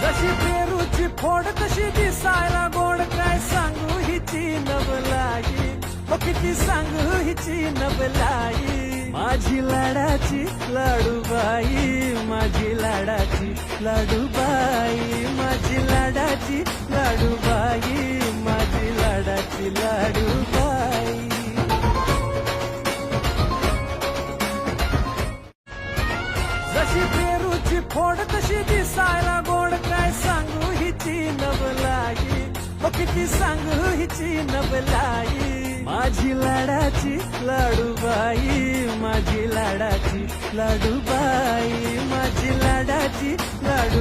जशी पेरूची फोड तशी दिसायला गोड, काय सांगू हिची नवलाई, हो किती सांगू हिची नवलाई. माझी लाडाची लाडूबाई, माझी लाडाची लाडूबाई, माझी लाडाची लाडूबाई, माझी लाडाची लाडूबाई. जशी पेरूची फोड तशी दिसायला गोड, काय सांगू हिची नवलाई, हो किती सांगू हिची नवलाई. माझी लाडाची लाडूबाई, माझी लाडाची लाडूबाई, माझी लाडाची लाडू